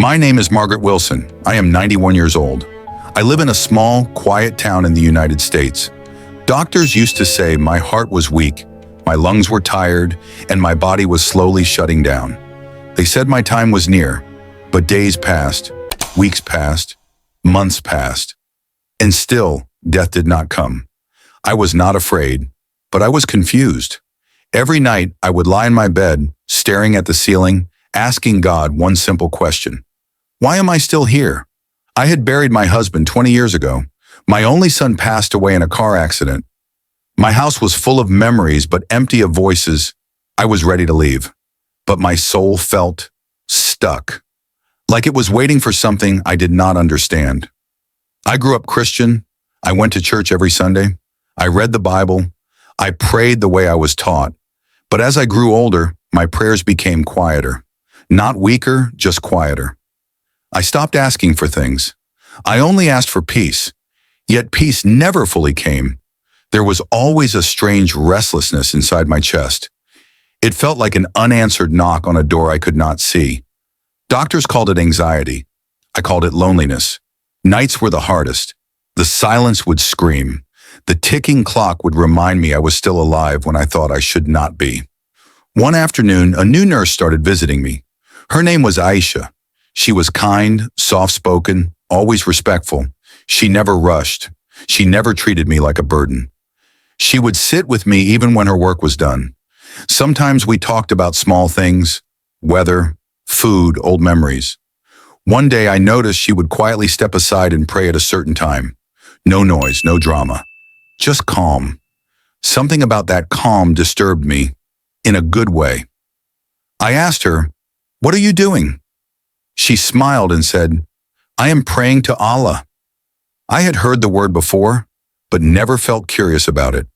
My name is Margaret Wilson. I am 91 years old. I live in a small, quiet town in the United States. Doctors used to say my heart was weak, my lungs were tired, and my body was slowly shutting down. They said my time was near, but days passed, weeks passed, months passed, and still death did not come. I was not afraid, but I was confused. Every night I would lie in my bed, staring at the ceiling, asking God one simple question. Why am I still here? I had buried my husband 20 years ago. My only son passed away in a car accident. My house was full of memories but empty of voices. I was ready to leave, but my soul felt stuck, like it was waiting for something I did not understand. I grew up Christian. I went to church every Sunday. I read the Bible. I prayed the way I was taught. But as I grew older, my prayers became quieter. Not weaker, just quieter. I stopped asking for things. I only asked for peace. Yet peace never fully came. There was always a strange restlessness inside my chest. It felt like an unanswered knock on a door I could not see. Doctors called it anxiety. I called it loneliness. Nights were the hardest. The silence would scream. The ticking clock would remind me I was still alive when I thought I should not be. One afternoon, a new nurse started visiting me. Her name was Aisha. She was kind, soft-spoken, always respectful. She never rushed. She never treated me like a burden. She would sit with me even when her work was done. Sometimes we talked about small things, weather, food, old memories. One day I noticed she would quietly step aside and pray at a certain time. No noise, no drama. Just calm. Something about that calm disturbed me, in a good way. I asked her, "What are you doing?" She smiled and said, "I am praying to Allah." I had heard the word before, but never felt curious about it.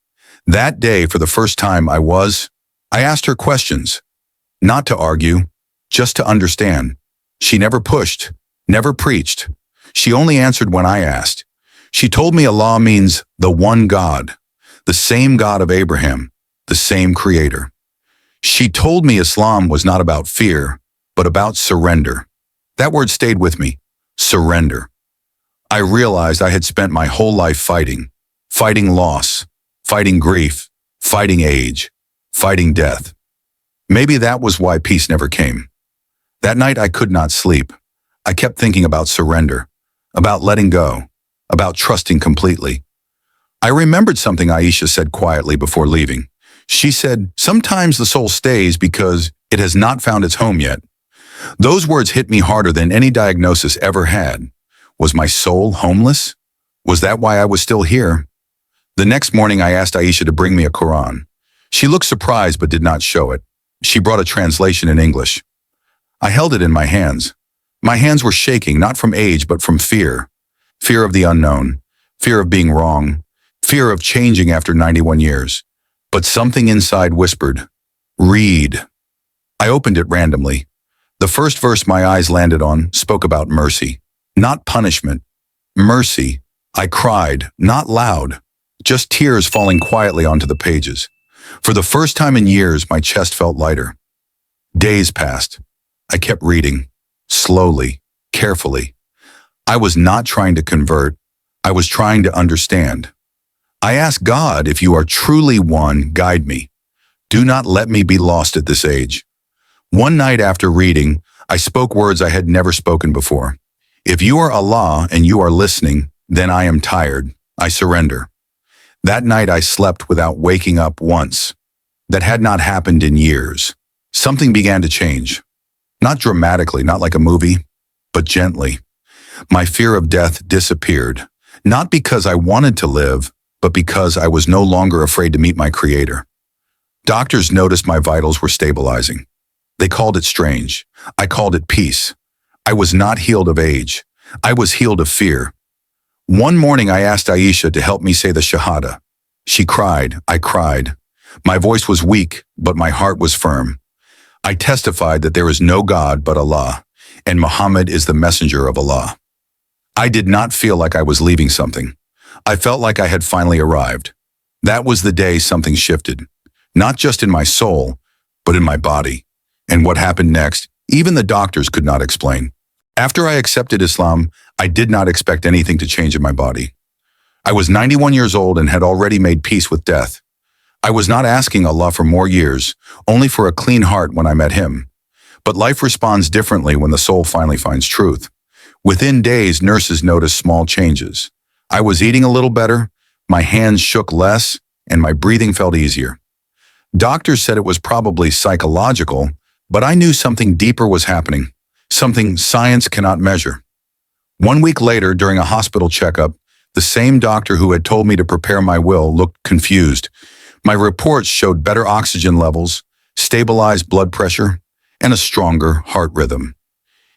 That day, for the first time, I asked her questions. Not to argue, just to understand. She never pushed, never preached. She only answered when I asked. She told me Allah means the one God, the same God of Abraham, the same creator. She told me Islam was not about fear, but about surrender. That word stayed with me, surrender. I realized I had spent my whole life fighting loss, fighting grief, fighting age, fighting death. Maybe that was why peace never came. That night I could not sleep. I kept thinking about surrender, about letting go, about trusting completely. I remembered something Aisha said quietly before leaving. She said, "Sometimes the soul stays because it has not found its home yet." Those words hit me harder than any diagnosis ever had. Was my soul homeless? Was that why I was still here? The next morning I asked Aisha to bring me a Quran. She looked surprised but did not show it. She brought a translation in English. I held it in my hands. My hands were shaking, not from age but from fear. Fear of the unknown, fear of being wrong, fear of changing after 91 years. But something inside whispered, "Read." I opened it randomly. The first verse my eyes landed on spoke about mercy, not punishment. Mercy. I cried, not loud, just tears falling quietly onto the pages. For the first time in years, my chest felt lighter. Days passed. I kept reading, slowly, carefully. I was not trying to convert. I was trying to understand. I asked God, "If you are truly one, guide me. Do not let me be lost at this age." One night after reading, I spoke words I had never spoken before. "If you are Allah and you are listening, then I am tired. I surrender." That night I slept without waking up once. That had not happened in years. Something began to change. Not dramatically, not like a movie, but gently. My fear of death disappeared, not because I wanted to live, but because I was no longer afraid to meet my Creator. Doctors noticed my vitals were stabilizing. They called it strange. I called it peace. I was not healed of age. I was healed of fear. One morning I asked Aisha to help me say the Shahada. She cried. I cried. My voice was weak, but my heart was firm. I testified that there is no God but Allah, and Muhammad is the messenger of Allah. I did not feel like I was leaving something. I felt like I had finally arrived. That was the day something shifted, not just in my soul, but in my body. And what happened next, even the doctors could not explain. After I accepted Islam, I did not expect anything to change in my body. I was 91 years old and had already made peace with death. I was not asking Allah for more years, only for a clean heart when I met Him. But life responds differently when the soul finally finds truth. Within days, nurses noticed small changes. I was eating a little better, my hands shook less, and my breathing felt easier. Doctors said it was probably psychological, but I knew something deeper was happening, something science cannot measure. 1 week later, during a hospital checkup, the same doctor who had told me to prepare my will looked confused. My reports showed better oxygen levels, stabilized blood pressure, and a stronger heart rhythm.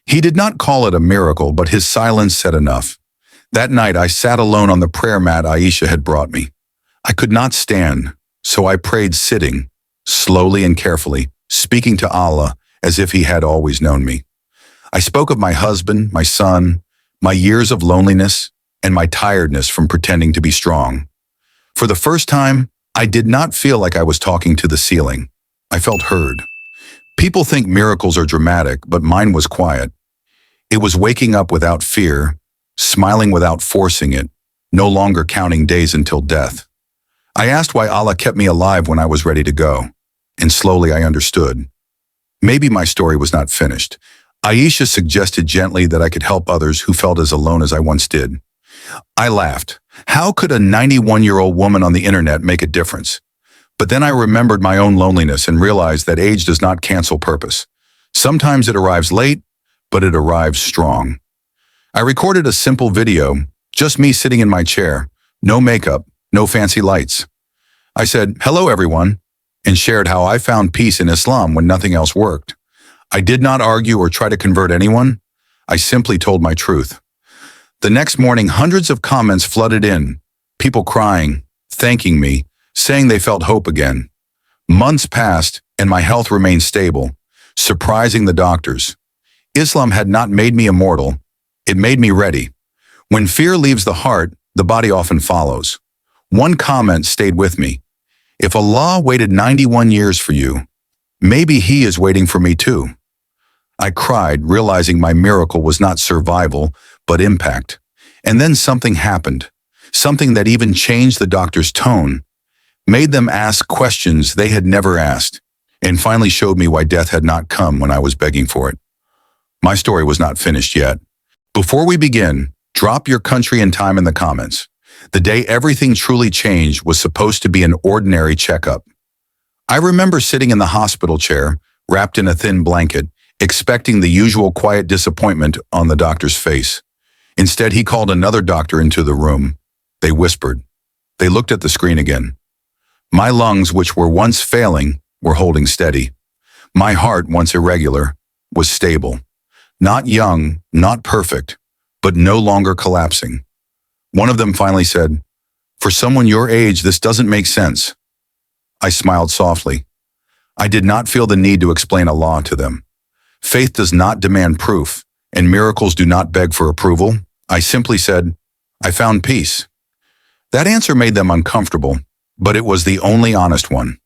He did not call it a miracle, but his silence said enough. That night, I sat alone on the prayer mat Aisha had brought me. I could not stand, so I prayed sitting, slowly and carefully, speaking to Allah as if He had always known me. I spoke of my husband, my son, my years of loneliness, and my tiredness from pretending to be strong. For the first time, I did not feel like I was talking to the ceiling. I felt heard. People think miracles are dramatic, but mine was quiet. It was waking up without fear, smiling without forcing it, no longer counting days until death. I asked why Allah kept me alive when I was ready to go, and slowly I understood. Maybe my story was not finished. Aisha suggested gently that I could help others who felt as alone as I once did. I laughed. How could a 91-year-old woman on the internet make a difference? But then I remembered my own loneliness and realized that age does not cancel purpose. Sometimes it arrives late, but it arrives strong. I recorded a simple video, just me sitting in my chair, no makeup, no fancy lights. I said, "Hello everyone," and shared how I found peace in Islam when nothing else worked. I did not argue or try to convert anyone. I simply told my truth. The next morning, hundreds of comments flooded in, people crying, thanking me, saying they felt hope again. Months passed, and my health remained stable, surprising the doctors. Islam had not made me immortal. It made me ready. When fear leaves the heart, the body often follows. One comment stayed with me. If Allah waited 91 years for you, maybe He is waiting for me too. I cried, realizing my miracle was not survival, but impact. And then something happened, something that even changed the doctor's tone, made them ask questions they had never asked, and finally showed me why death had not come when I was begging for it. My story was not finished yet. Before we begin, drop your country and time in the comments. The day everything truly changed was supposed to be an ordinary checkup. I remember sitting in the hospital chair, wrapped in a thin blanket, expecting the usual quiet disappointment on the doctor's face. Instead, he called another doctor into the room. They whispered. They looked at the screen again. My lungs, which were once failing, were holding steady. My heart, once irregular, was stable. Not young, not perfect, but no longer collapsing. One of them finally said, "For someone your age, this doesn't make sense." I smiled softly. I did not feel the need to explain Allah to them. Faith does not demand proof, and miracles do not beg for approval. I simply said, "I found peace." That answer made them uncomfortable, but it was the only honest one.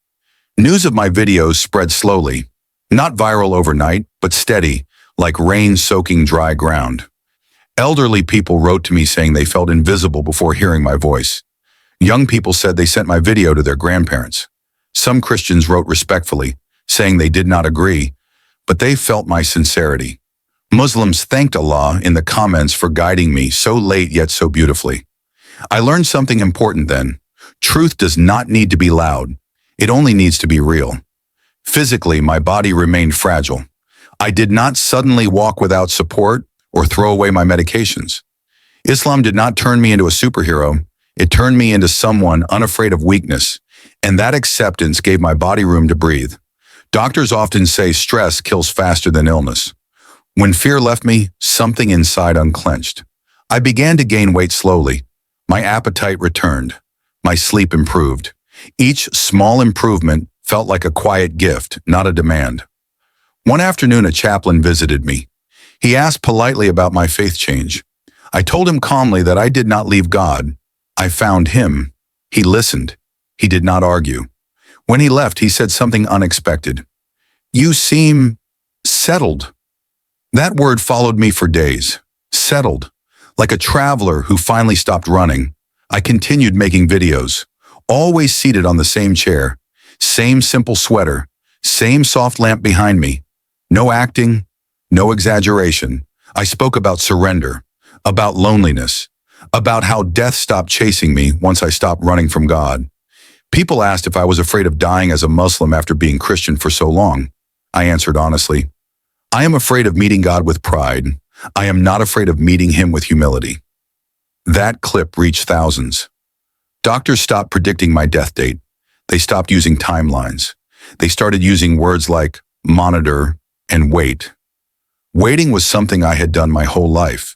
News of my videos spread slowly, not viral overnight, but steady, like rain soaking dry ground. Elderly people wrote to me saying they felt invisible before hearing my voice. Young people said they sent my video to their grandparents. Some Christians wrote respectfully, saying they did not agree, but they felt my sincerity. Muslims thanked Allah in the comments for guiding me so late yet so beautifully. I learned something important then. Truth does not need to be loud. It only needs to be real. Physically, my body remained fragile. I did not suddenly walk without support or throw away my medications. Islam did not turn me into a superhero. It turned me into someone unafraid of weakness, and that acceptance gave my body room to breathe. Doctors often say stress kills faster than illness. When fear left me, something inside unclenched. I began to gain weight slowly. My appetite returned. My sleep improved. Each small improvement felt like a quiet gift, not a demand. One afternoon, a chaplain visited me. He asked politely about my faith change. I told him calmly that I did not leave God. I found Him. He listened. He did not argue. When he left, he said something unexpected. "You seem settled." That word followed me for days. Settled. Like a traveler who finally stopped running, I continued making videos, always seated on the same chair, same simple sweater, same soft lamp behind me. No acting, no exaggeration. I spoke about surrender, about loneliness, about how death stopped chasing me once I stopped running from God. People asked if I was afraid of dying as a Muslim after being Christian for so long. I answered honestly, I am afraid of meeting God with pride. I am not afraid of meeting him with humility. That clip reached thousands. Doctors stopped predicting my death date. They stopped using timelines. They started using words like monitor and wait. Waiting was something I had done my whole life,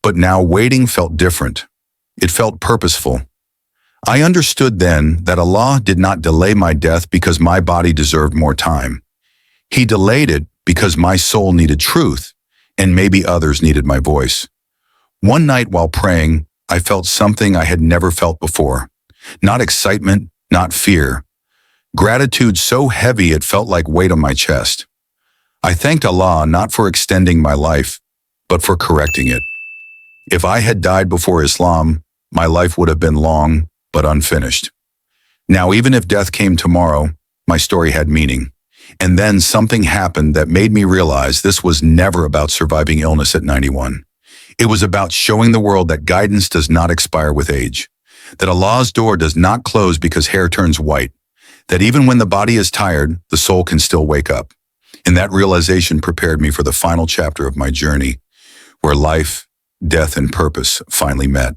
but now waiting felt different. It felt purposeful. I understood then that Allah did not delay my death because my body deserved more time. He delayed it because my soul needed truth, and maybe others needed my voice. One night while praying, I felt something I had never felt before. Not excitement, not fear. Gratitude so heavy it felt like weight on my chest. I thanked Allah not for extending my life, but for correcting it. If I had died before Islam, my life would have been long, but unfinished. Now, even if death came tomorrow, my story had meaning. And then something happened that made me realize this was never about surviving illness at 91. It was about showing the world that guidance does not expire with age, that Allah's door does not close because hair turns white, that even when the body is tired, the soul can still wake up. And that realization prepared me for the final chapter of my journey, where life, death, and purpose finally met.